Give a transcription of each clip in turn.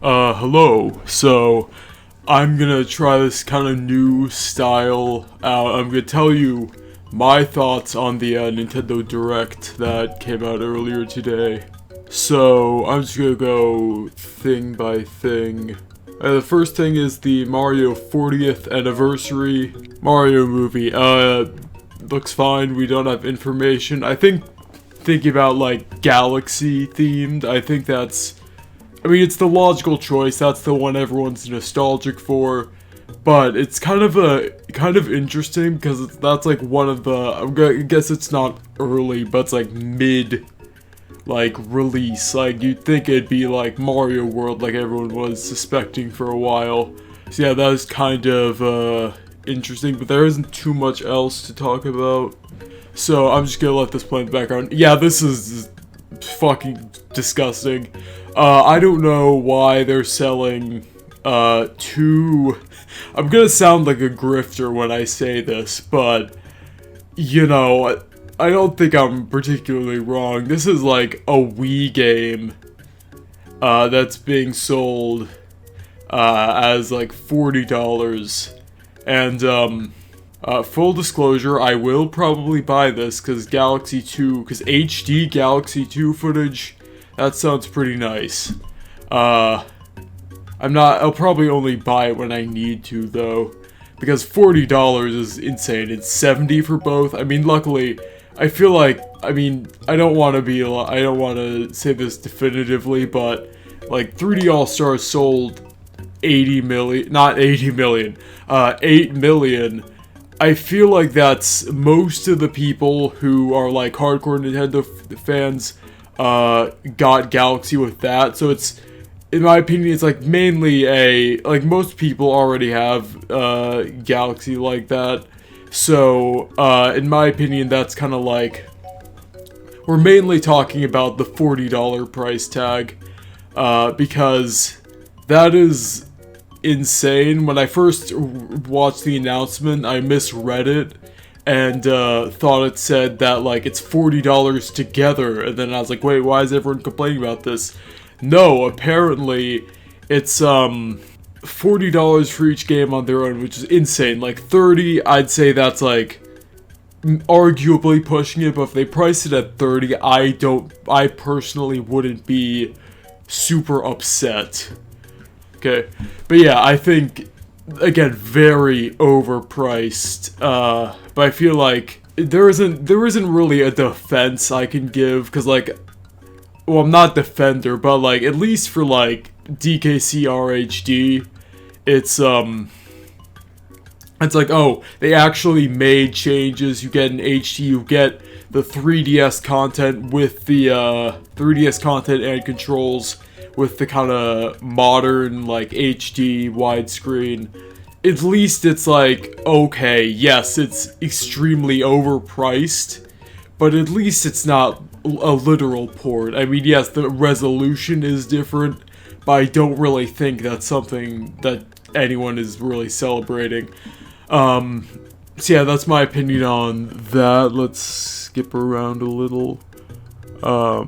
Hello. So, I'm gonna try this kind of new style out. I'm gonna tell you my thoughts on the Nintendo Direct that came out earlier today. So, I'm just gonna go thing by thing. The first thing is the Mario 40th anniversary Mario movie. Looks fine. We don't have information. I think thinking about like galaxy themed, I mean, it's the logical choice. That's the one everyone's nostalgic for. But it's kind of interesting because that's like one of the, I guess it's not early, but it's like mid, like release. Like you'd think it'd be like Mario World, like everyone was suspecting for a while. So yeah, that is kind of interesting, but there isn't too much else to talk about. So I'm just gonna let this play in the background. Yeah, this is fucking disgusting. I don't know why they're selling two. I'm gonna sound like a grifter when I say this, but you know, I don't think I'm particularly wrong. This is like a Wii game that's being sold as like $40. And full disclosure, I will probably buy this because HD Galaxy 2 footage, that sounds pretty nice. I'll probably only buy it when I need to though, because $40 is insane. It's $70 for both. I mean, luckily, I feel like, I don't want to say this definitively, but like 3D All-Stars sold 8 million. I feel like that's most of the people who are like hardcore Nintendo fans got Galaxy with that. So it's, in my opinion, it's like mainly like most people already have Galaxy like that. So in my opinion, that's kind of like, we're mainly talking about the $40 price tag because that is insane. When I first watched the announcement, I misread it and thought it said that like it's $40 together, and then I was like, wait, why is everyone complaining about this? No, apparently it's $40 for each game on their own, which is insane. Like 30, I'd say that's like arguably pushing it, but if they priced it at 30, I personally wouldn't be super upset. Okay, but yeah, I think, again, very overpriced, but I feel like there isn't really a defense I can give, because like, well, I'm not defender, but like, at least for like DKC RHD, it's like, oh, they actually made changes. You get an HD, you get the 3DS content with the 3DS content and controls with the kind of modern like HD widescreen. At least it's like, okay, yes, it's extremely overpriced, but at least it's not a literal port. I mean, yes, the resolution is different, but I don't really think that's something that anyone is really celebrating. So yeah, that's my opinion on that. Let's skip around a little. Oh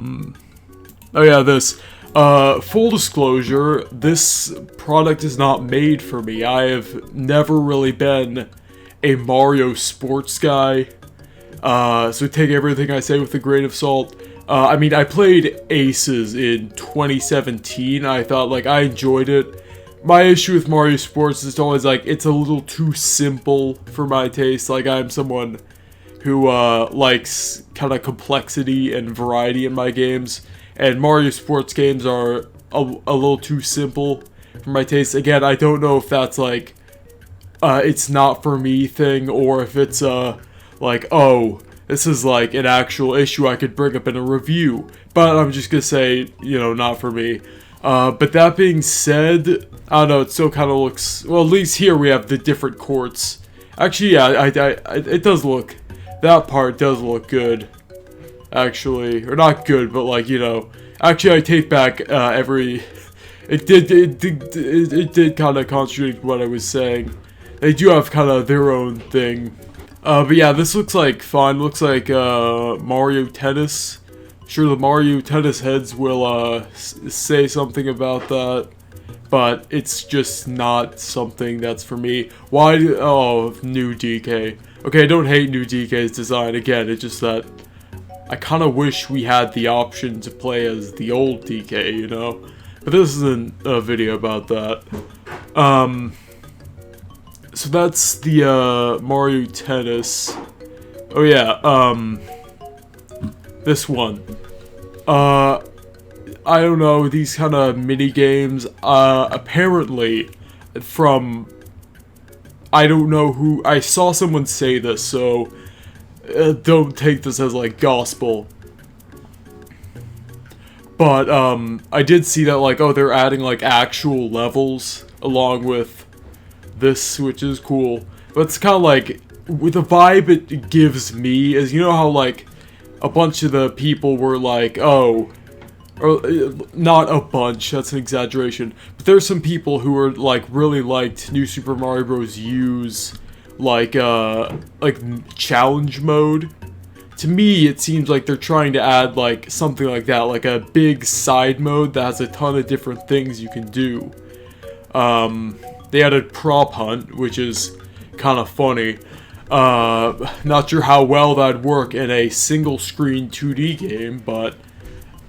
yeah, this. Full disclosure, this product is not made for me. I have never really been a Mario sports guy, so take everything I say with a grain of salt. I mean, I played Aces in 2017, I thought, like, I enjoyed it. My issue with Mario Sports is always, like, it's a little too simple for my taste. Like, I'm someone who, likes kind of complexity and variety in my games. And Mario sports games are a little too simple for my taste. Again, I don't know if that's like, it's not for me thing, or if it's, like, oh, this is like an actual issue I could bring up in a review. But I'm just gonna say, you know, not for me. But that being said, I don't know, it still kind of looks, well, at least here we have the different courts. Actually, yeah, it does look, that part does look good. Actually, or not good, but like, you know, actually I take back it did kind of contradict what I was saying. They do have kind of their own thing. But yeah, this looks like fun. Looks like Mario Tennis. Sure, the Mario Tennis heads will say something about that. but it's just not something that's for me. Why do, oh, new DK. Okay, I don't hate new DK's design. Again, it's just that I kind of wish we had the option to play as the old DK, you know? But this isn't a video about that. So that's the, Mario Tennis. Oh yeah, this one. I don't know, these kind of mini games, apparently, from, I don't know who, I saw someone say this, so, don't take this as, like, gospel. But, I did see that, like, oh, they're adding, like, actual levels along with this, which is cool. But it's kind of like, with the vibe it gives me is, you know how, like, a bunch of the people were like, oh, or not a bunch, that's an exaggeration, but there's some people who are like really liked New Super Mario Bros. U's like challenge mode. To me, it seems like they're trying to add like something like that, like a big side mode that has a ton of different things you can do. They added prop hunt, which is kind of funny. Not sure how well that'd work in a single screen 2D game, but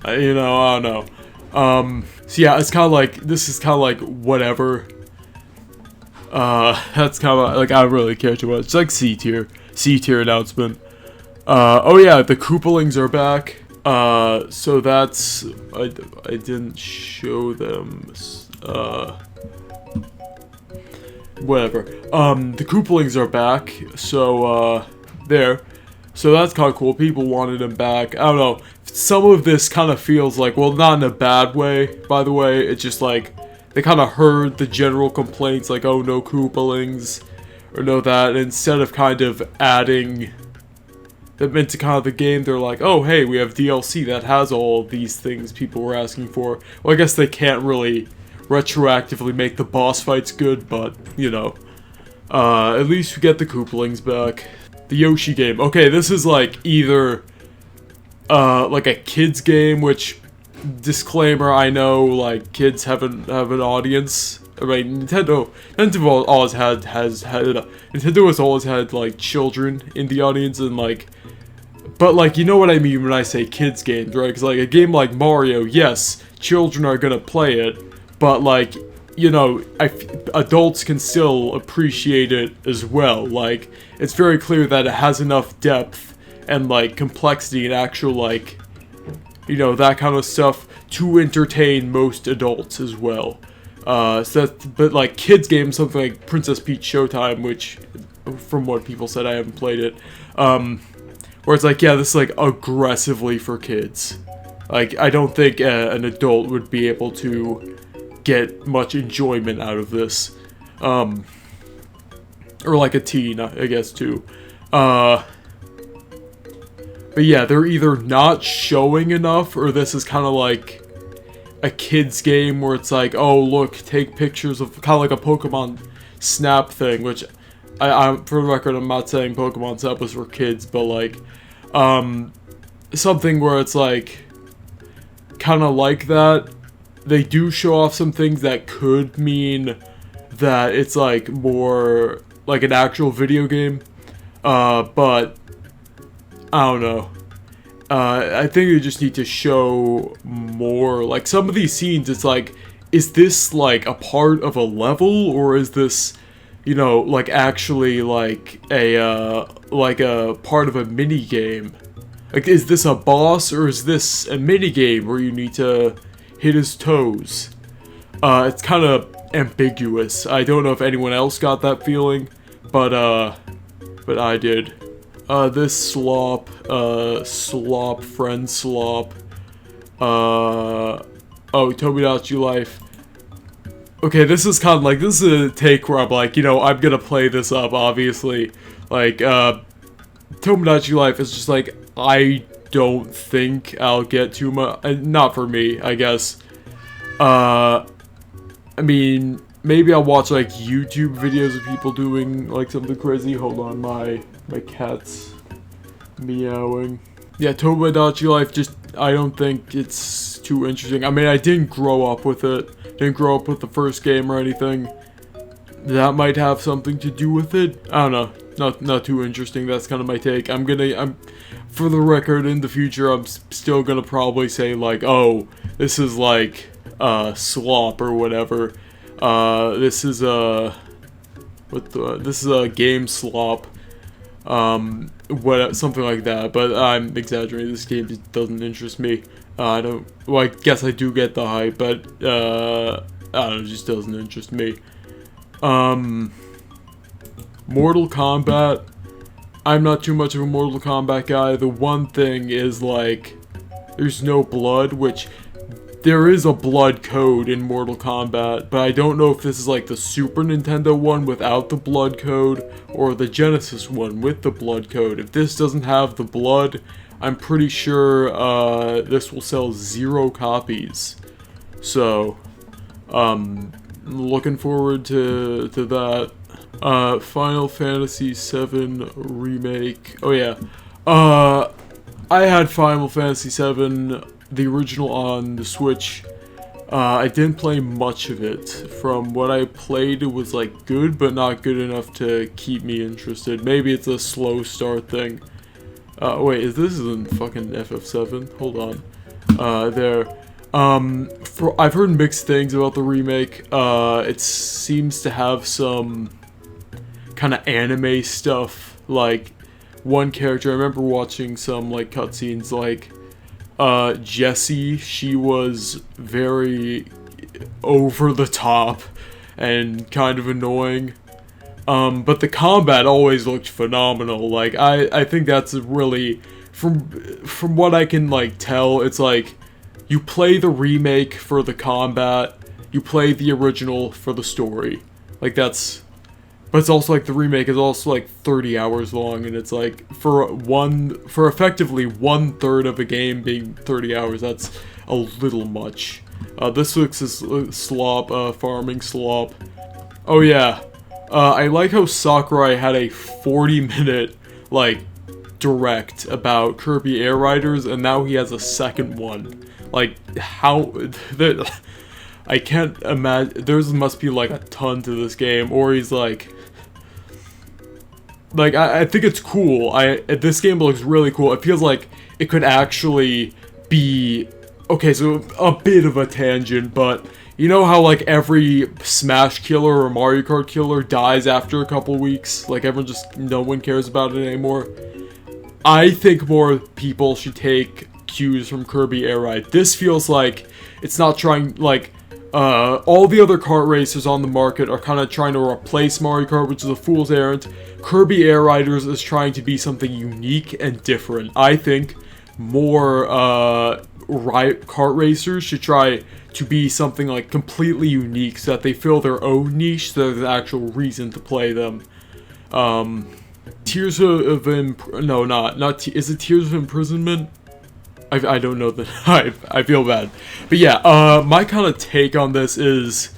you know, I don't know. So yeah, it's kind of like, this is kind of like, whatever. That's kind of like, I don't really care too much. It's like C tier announcement. Oh yeah, the Koopalings are back. So that's, I didn't show them, whatever. The Koopalings are back, so, there. So that's kind of cool. People wanted them back. I don't know. Some of this kind of feels like, well, not in a bad way, by the way. It's just like, they kind of heard the general complaints, like, oh, no Koopalings, or no that. And instead of kind of adding them into kind of the game, they're like, oh, hey, we have DLC that has all of these things people were asking for. Well, I guess they can't really retroactively make the boss fights good, but, you know. At least we get the Koopalings back. The Yoshi game. Okay, this is like either like a kids game, which, disclaimer, I know like kids have an audience. I mean, Nintendo always Nintendo has always had like children in the audience, and like, but like, you know what I mean when I say kids games, right? Because like a game like Mario, yes, children are gonna play it, but like, you know, adults can still appreciate it as well. Like, it's very clear that it has enough depth and, like, complexity and actual, like, you know, that kind of stuff to entertain most adults as well. So that, but, like, kids games, something like Princess Peach Showtime, which, from what people said, I haven't played it, where it's like, yeah, this is, like, aggressively for kids. Like, I don't think an adult would be able to get much enjoyment out of this, or like a teen, I guess, too. But yeah, they're either not showing enough, or this is kind of like a kid's game where it's like, oh, look, take pictures of, kind of like a Pokemon Snap thing, which, I'm for the record, I'm not saying Pokemon Snap was for kids, but like, something where it's like, kind of like that. They do show off some things that could mean that it's like more like an actual video game, but I don't know. I think they just need to show more. Like, some of these scenes, it's like, is this like a part of a level, or is this, you know, like actually like a part of a mini game? Like, is this a boss, or is this a mini game where you need to hit his toes? It's kind of ambiguous. I don't know if anyone else got that feeling, but I did. This slop, friend slop, oh, Tomodachi Life. Okay, this is kind of like, this is a take where I'm like, you know, I'm gonna play this up, obviously. Like, Tomodachi Life is just like, I don't think I'll get too much, not for me, I guess. I mean, maybe I'll watch, like, YouTube videos of people doing, like, something crazy. Hold on, my cat's meowing. Yeah, Tomodachi Life, just, I don't think it's too interesting. I mean, I didn't grow up with it, didn't grow up with the first game or anything, that might have something to do with it. I don't know. Not too interesting. That's kind of my take. I'm for the record, in the future, I'm still gonna probably say like, oh, this is like slop or whatever. This is a game slop. Something like that. But I'm exaggerating. This game just doesn't interest me. I don't. Well, I guess I do get the hype, but I don't know. It just doesn't interest me. Mortal Kombat. I'm not too much of a Mortal Kombat guy. The one thing is, like, there's no blood, which there is a blood code in Mortal Kombat, but I don't know if this is like the Super Nintendo one without the blood code or the Genesis one with the blood code. If this doesn't have the blood, I'm pretty sure this will sell 0 copies. So, looking forward to that. Final Fantasy VII Remake. Oh yeah. I had Final Fantasy VII, the original, on the Switch. I didn't play much of it. From what I played, it was like good, but not good enough to keep me interested. Maybe it's a slow start thing. Wait, this isn't fucking FF7? Hold on. There. I've heard mixed things about the remake. It seems to have some kind of anime stuff. Like, one character, I remember watching some, like, cutscenes, like, Jessie, she was very over the top and kind of annoying. But the combat always looked phenomenal. Like, I think that's really, from what I can, like, tell, it's like, you play the remake for the combat, you play the original for the story. Like, that's, but it's also like the remake is also like 30 hours long, and it's like, for effectively 1/3 of a game being 30 hours, that's a little much. This looks as slop, farming slop. Oh yeah, I like how Sakurai had a 40-minute, like, direct about Kirby Air Riders, and now he has a second one. Like, how, I can't imagine, there must be like a ton to this game, or he's like, I think it's cool. This game looks really cool. It feels like it could actually be, okay, so a bit of a tangent, but you know how like every Smash killer or Mario Kart killer dies after a couple weeks? Like, no one cares about it anymore. I think more people should take cues from Kirby Air Ride. This feels like it's not trying, like, all the other kart racers on the market are kind of trying to replace Mario Kart, which is a fool's errand. Kirby Air Riders is trying to be something unique and different. I think more kart racers should try to be something like completely unique, so that they fill their own niche, so there's an actual reason to play them. Tears of no, not is it Tears of Imprisonment? I don't know that. I feel bad. But yeah, my kind of take on this is,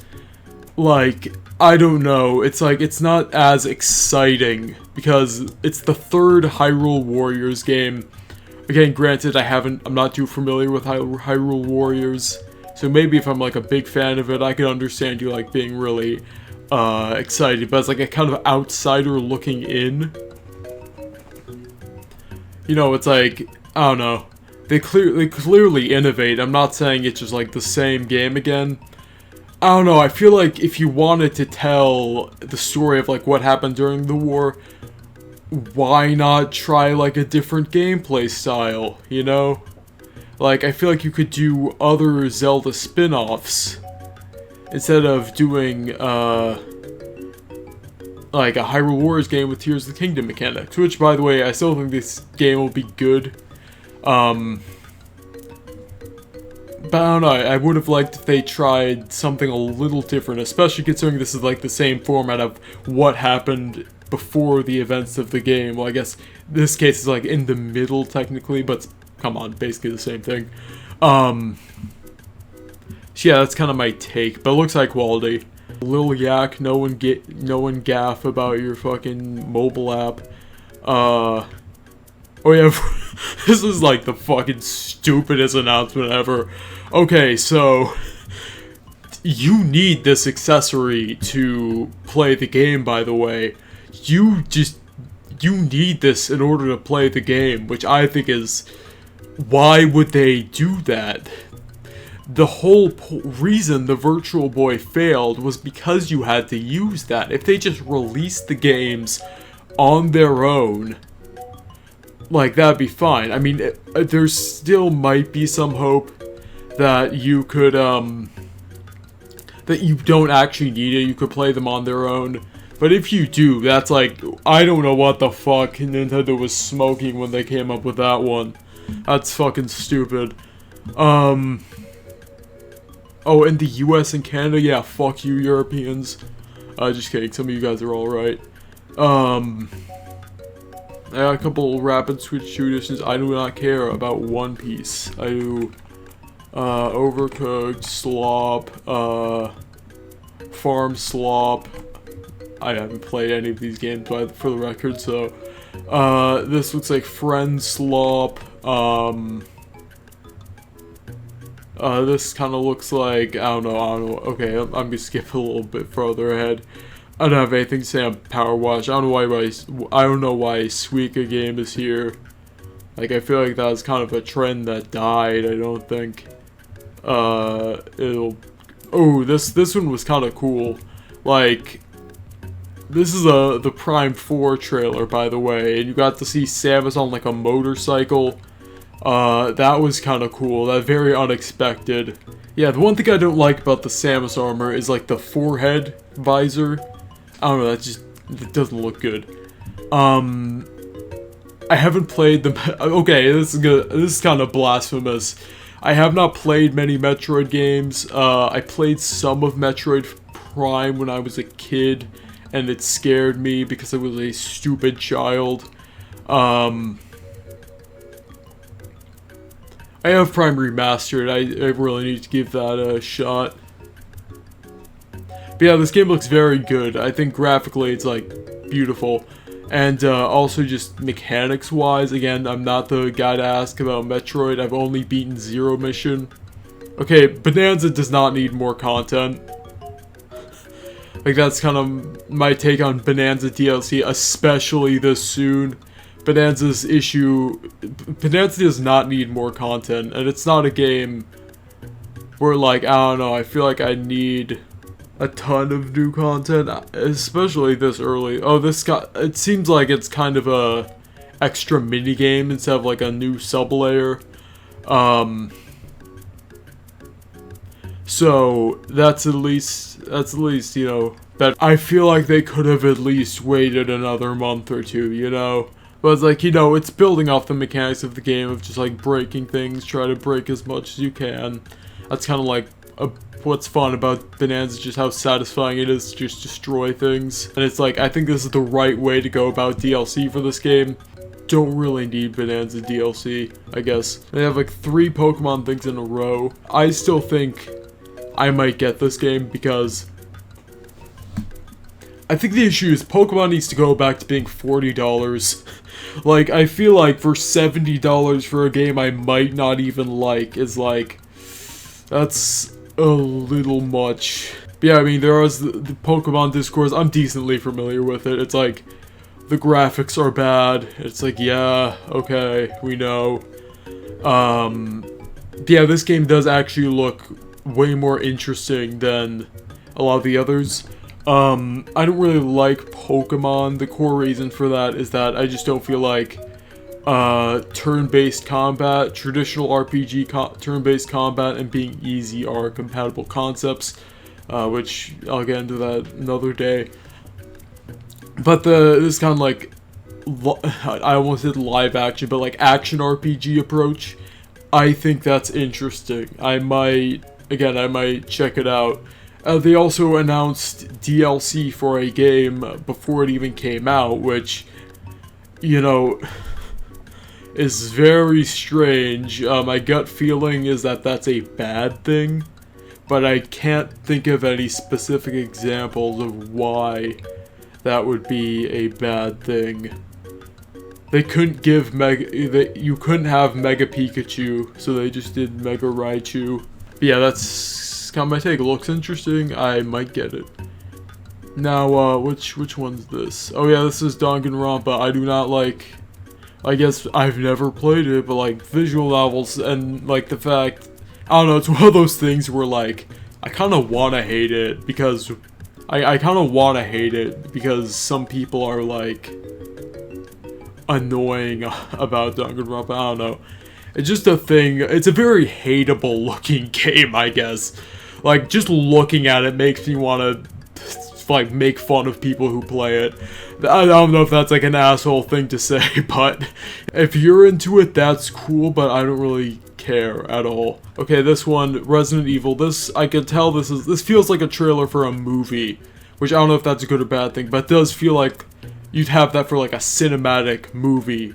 like, I don't know. It's like, it's not as exciting because it's the third Hyrule Warriors game. Again, granted, I'm not too familiar with Hyrule Warriors, so maybe if I'm like a big fan of it, I can understand you like being really excited. But as like a kind of outsider looking in, you know, it's like, I don't know. They clearly innovate. I'm not saying it's just like the same game again. I don't know, I feel like if you wanted to tell the story of like what happened during the war, why not try like a different gameplay style, you know? Like, I feel like you could do other Zelda spin-offs instead of doing like a Hyrule Warriors game with Tears of the Kingdom mechanics, which, by the way, I still think this game will be good. But I don't know, I would have liked if they tried something a little different, especially considering this is like the same format of what happened before the events of the game. Well, I guess this case is like in the middle technically, but come on, basically the same thing. So yeah, that's kind of my take, but it looks high quality. Lil Yak, no one gaff about your fucking mobile app. Oh yeah, this is like the fucking stupidest announcement ever. Okay, so you need this accessory to play the game, by the way. You need this in order to play the game, which I think is, why would they do that? The whole reason the Virtual Boy failed was because you had to use that. If they just released the games on their own, like, that'd be fine. I mean, there still might be some hope that you could, that you don't actually need it. You could play them on their own. But if you do, that's like, I don't know what the fuck Nintendo was smoking when they came up with that one. That's fucking stupid. Oh, in the US and Canada, yeah, fuck you, Europeans. Just kidding, some of you guys are alright. I got a couple Rapid Switch 2 editions. I do not care about One Piece. I do, Overcooked, Slop, Farm Slop. I haven't played any of these games, for the record, so, this looks like Friend Slop, this kind of looks like, I don't know, okay, I'm gonna skip a little bit further ahead. I don't have anything to say on Power Wash. I don't know why Suika game is here. Like, I feel like that was kind of a trend that died. I don't think, oh, this one was kind of cool. Like, this is the Prime 4 trailer, by the way, and you got to see Samus on, like, a motorcycle. That was kind of cool. That very unexpected. Yeah, the one thing I don't like about the Samus armor is, like, the forehead visor. I don't know, it doesn't look good. I haven't played the, okay, this is kind of blasphemous. I have not played many Metroid games. I played some of Metroid Prime when I was a kid, and it scared me because I was a stupid child. I have Prime Remastered. I really need to give that a shot. But yeah, this game looks very good. I think graphically it's, like, beautiful. And also just mechanics-wise, again, I'm not the guy to ask about Metroid. I've only beaten Zero Mission. Okay, Bonanza does not need more content. Like, that's kind of my take on Bonanza DLC, especially this soon. Bonanza does not need more content, and it's not a game where, like, I don't know, I feel like I need a ton of new content, especially this early. Oh, it seems like it's kind of a extra minigame instead of, like, a new sub-layer. So, that's at least, you know, that I feel like they could have at least waited another month or two, you know? But it's like, you know, it's building off the mechanics of the game of just, like, breaking things, try to break as much as you can. That's kind of like what's fun about Bonanza, just how satisfying it is to just destroy things. And it's like, I think this is the right way to go about DLC for this game. Don't really need Bonanza DLC, I guess. They have like 3 Pokemon things in a row. I still think I might get this game because I think the issue is Pokemon needs to go back to being $40. Like, I feel like for $70 for a game I might not even like is like, that's a little much. But yeah, I mean, there is the Pokemon discourse. I'm decently familiar with it. It's like, the graphics are bad. It's like, yeah, okay, we know. Yeah, this game does actually look way more interesting than a lot of the others. I don't really like Pokemon. The core reason for that is that I just don't feel like turn-based combat, traditional RPG turn-based combat, and being easy are compatible concepts, which I'll get into that another day. But this kind of like, I almost said live action, but like action RPG approach, I think that's interesting. I might check it out. They also announced DLC for a game before it even came out, which, you know, is very strange. My gut feeling is that that's a bad thing, but I can't think of any specific examples of why that would be a bad thing. They couldn't give you couldn't have Mega Pikachu, so they just did Mega Raichu. But yeah, that's kind of my take. It looks interesting. I might get it. Now, which one's this? Oh yeah, this is Danganronpa. I do not like... I guess I've never played it, but like visual novels and like the fact... I don't know, it's one of those things where like, I kind of want to hate it because... I kind of want to hate it because some people are like... annoying about Danganronpa. I don't know. It's just a thing. It's a very hateable looking game, I guess. Like, just looking at it makes me want to, like, make fun of people who play it. I don't know if that's, like, an asshole thing to say, but if you're into it, that's cool, but I don't really care at all. Okay, this one, Resident Evil. This, I can tell this feels like a trailer for a movie, which I don't know if that's a good or bad thing, but it does feel like you'd have that for, like, a cinematic movie.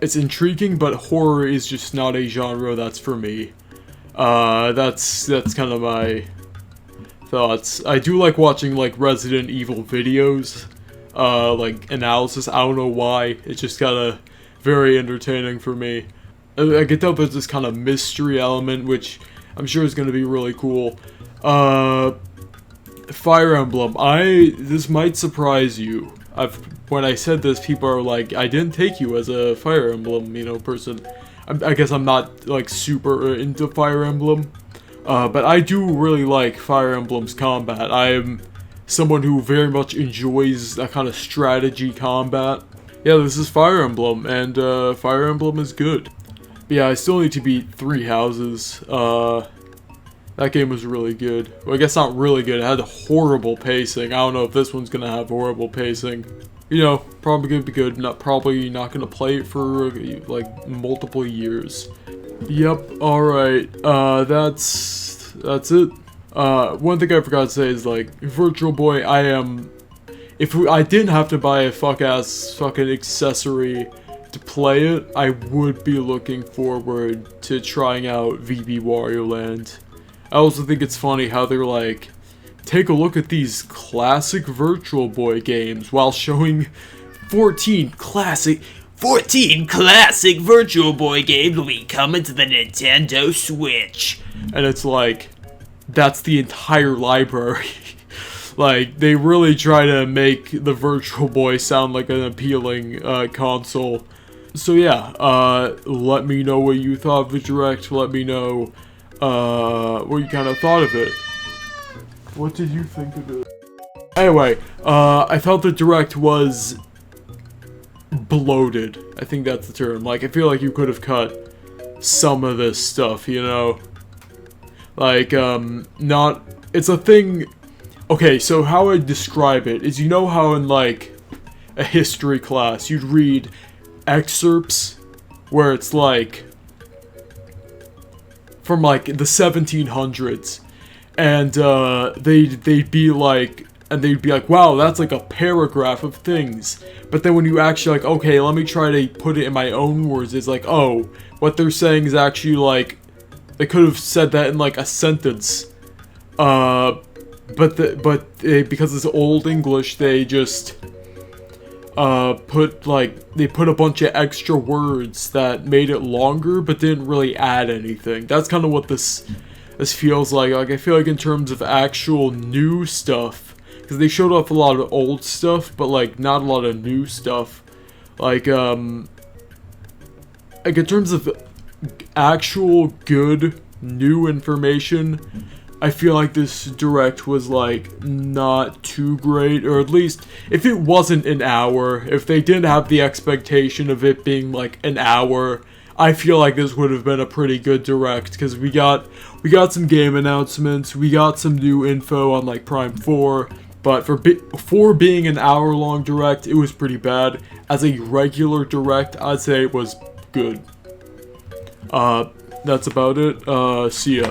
It's intriguing, but horror is just not a genre that's for me. That's kind of my thoughts. I do like watching, like, Resident Evil videos, like, analysis. I don't know why. It's just kind of very entertaining for me. I can tell there's this kind of mystery element, which I'm sure is going to be really cool. Fire Emblem. This might surprise you. When I said this, people are like, I didn't take you as a Fire Emblem, person. I guess I'm not, like, super into Fire Emblem. But I do really like Fire Emblem's combat. I am someone who very much enjoys that kind of strategy combat. Yeah, this is Fire Emblem, and Fire Emblem is good. But yeah, I still need to beat 3 houses. That game was really good. Well, I guess not really good. It had horrible pacing. I don't know if this one's gonna have horrible pacing. Probably gonna be good. Probably not gonna play it for, like, multiple years. Yep, alright. That's it. One thing I forgot to say is, like, Virtual Boy, if I didn't have to buy a fucking accessory to play it, I would be looking forward to trying out VB Wario Land. I also think it's funny how they're like, take a look at these classic Virtual Boy games while showing 14 classic Virtual Boy games will be coming to the Nintendo Switch. And it's like, that's the entire library. Like, they really try to make the Virtual Boy sound like an appealing console. So yeah, let me know what you thought of the Direct. Let me know what you kind of thought of it. What did you think of it? Anyway, I felt the Direct was bloated. I think that's the term. Like, I feel like you could have cut some of this stuff, Like, it's a thing... Okay, so how I describe it is, how in, like, a history class, you'd read excerpts where it's, like, from, like, the 1700s, and, they'd be like, wow, that's like a paragraph of things. But then when you actually, like, okay, let me try to put it in my own words, it's like, oh, what they're saying is actually, like, they could have said that in, like, a sentence. Because it's Old English, they just, put a bunch of extra words that made it longer, but didn't really add anything. That's kind of what this feels like. Like, I feel like in terms of actual new stuff, because they showed off a lot of old stuff, but, like, not a lot of new stuff. Like, in terms of actual good new information, I feel like this Direct was, like, not too great, or at least, if it wasn't an hour, if they didn't have the expectation of it being, like, an hour, I feel like this would have been a pretty good Direct, because we got some game announcements, we got some new info on, like, Prime 4, but for being an hour-long Direct, it was pretty bad. As a regular Direct, I'd say it was good. That's about it. See ya.